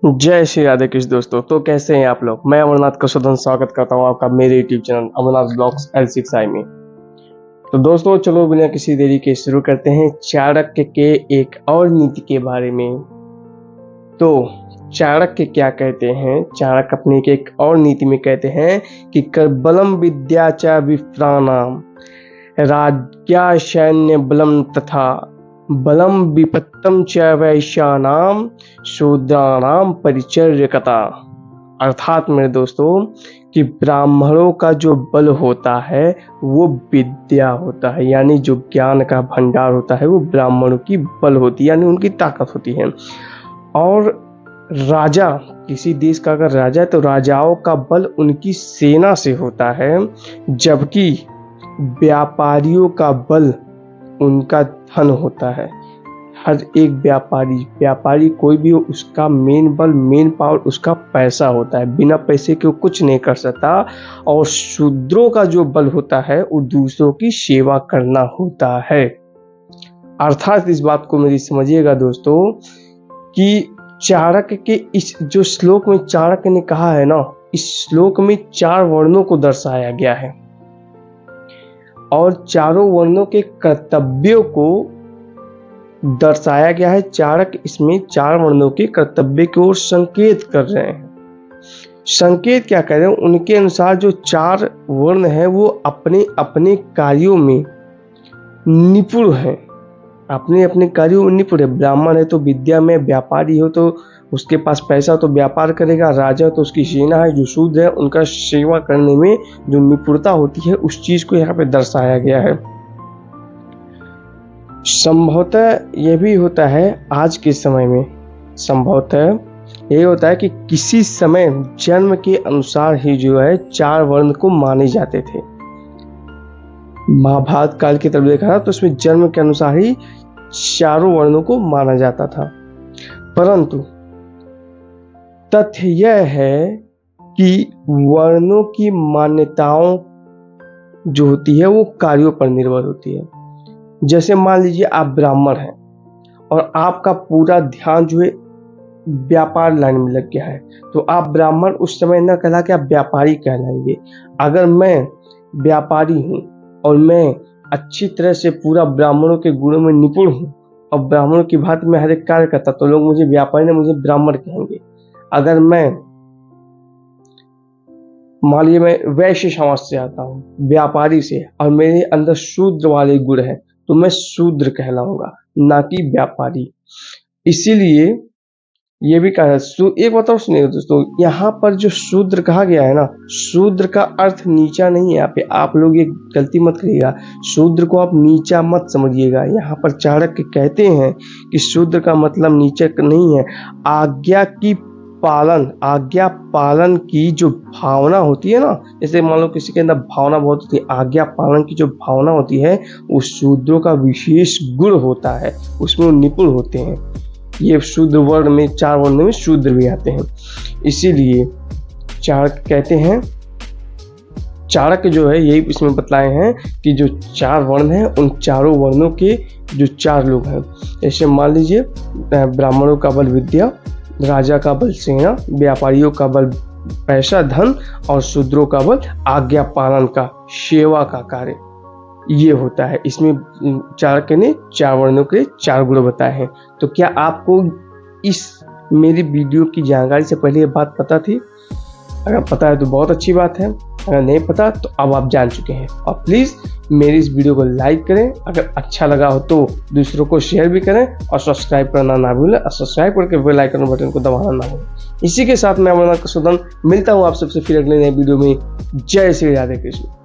जय श्री राधे कृष्ण दोस्तों। तो कैसे हैं आप लोग। मैं अमरनाथ कसोदन स्वागत करता हूं आपका मेरे YouTube channel Amarnath blogs L6i में। तो दोस्तों चलो बिना किसी देरी के शुरू करते हैं चाणक्य के एक और नीति के बारे में। तो चाणक्य क्या कहते हैं, चाणक्य अपनी एक और नीति में कहते हैं कि करबलम विद्या च विप्राणाम राज्ञा सैन्य बलम तथा बलम विपत्तम च वैश्यानाम शूद्राणाम परिचर्यकता। अर्थात मेरे दोस्तों कि ब्राह्मणों का जो बल होता है वो विद्या होता है, यानी जो ज्ञान का भंडार होता है वो ब्राह्मणों की बल होती है, यानी उनकी ताकत होती है। और राजा, किसी देश का अगर राजा है तो राजाओं का बल उनकी सेना से होता है, जबकि व्यापारियों का बल उनका धन होता है। हर एक व्यापारी कोई भी हो, उसका मेन बल, मेन पावर उसका पैसा होता है। बिना पैसे के वो कुछ नहीं कर सकता। और शूद्रों का जो बल होता है वो दूसरों की सेवा करना होता है। अर्थात इस बात को मेरी समझिएगा दोस्तों कि चाणक्य के इस जो श्लोक में चाणक्य ने कहा है ना, इस श्लोक में 4 वर्णों को दर्शाया गया है और चारों वर्णों के कर्तव्यों को दर्शाया गया है। चाणक्य इसमें 4 वर्णों के कर्तव्य की ओर संकेत कर रहे हैं। संकेत क्या कर रहे हैं, उनके अनुसार जो 4 वर्ण हैं वो अपने अपने कार्यों में निपुण हैं, अपने अपने कार्यों में निपुण है। ब्राह्मण है तो विद्या में, व्यापारी हो तो उसके पास पैसा तो व्यापार करेगा, राजा हो तो उसकी सेना है, जो शूद्र है उनका सेवा करने में जो निपुणता होती है उस चीज को यहाँ पे दर्शाया गया है। संभवतः यह भी होता है आज के समय में, संभवतः ये होता है कि किसी समय जन्म के अनुसार ही जो है 4 वर्ण को माने जाते थे। महाभारत काल की तरफ देखा ना तो उसमें जन्म के अनुसार ही 4 वर्णों को माना जाता था। परंतु तथ्य यह है कि वर्णों की मान्यताओं जो होती है वो कार्यों पर निर्भर होती है। जैसे मान लीजिए आप ब्राह्मण हैं और आपका पूरा ध्यान जो है व्यापार लाइन में लग गया है, तो आप ब्राह्मण उस समय न कहला कि आप व्यापारी कहलाएंगे। अगर मैं व्यापारी हूँ और मैं अच्छी तरह से पूरा ब्राह्मणों के गुणों में निपुण हूँ और ब्राह्मणों की भांति मैं हर एक कार्य करता, तो लोग मुझे व्यापारी ने मुझे ब्राह्मण कहेंगे। अगर मैं मान लीजिए मैं वैश्य समाज से आता हूँ, व्यापारी से, और मेरे अंदर शूद्र वाले गुण है तो मैं शूद्र कहलाऊंगा, ना कि व्यापारी। इसीलिए ये भी कहा, एक बताओ सुनिए दोस्तों, यहाँ पर जो शूद्र कहा गया है ना, शूद्र का अर्थ नीचा नहीं है। यहाँ पे आप लोग ये गलती मत करिएगा, शूद्र को आप नीचा मत समझिएगा। यहाँ पर चाणक्य कहते हैं कि शूद्र का मतलब नीचा नहीं है। आज्ञा पालन की जो भावना होती है ना, जैसे मान लो किसी के अंदर भावना बहुत होती है, आज्ञा पालन की जो भावना होती है वो शूद्रों का विशेष गुण होता है, उसमें वो निपुण होते हैं। ये शूद्र वर्ण में 4 वर्ण में शूद्र भी आते हैं। इसीलिए चाणक्य कहते हैं, चाणक्य जो है यही इसमें बतलाए हैं कि जो 4 वर्ण हैं उन चारों वर्णों के जो 4 लोग हैं, जैसे मान लीजिए ब्राह्मणों का बल विद्या, राजा का बल सेना, व्यापारियों का बल पैसा धन, और शूद्रों का बल आज्ञा पालन का, सेवा का कार्य, ये होता है। इसमें चाणक्य ने 4 वर्णों के 4 गुण बताए हैं। तो क्या आपको इस मेरी वीडियो की जानकारी से पहले ये बात पता थी? अगर पता है तो बहुत अच्छी बात है, अगर नहीं पता तो अब आप जान चुके हैं। और प्लीज़ मेरी इस वीडियो को लाइक करें, अगर अच्छा लगा हो तो दूसरों को शेयर भी करें और सब्सक्राइब करना ना भूलें, और सब्सक्राइब करके बेल आइकन बटन को दबाना ना भूलें। इसी के साथ मैं अमरनाथ कसोदन मिलता हूँ आप सबसे फिर अगले नए वीडियो में। जय श्री राधे कृष्ण।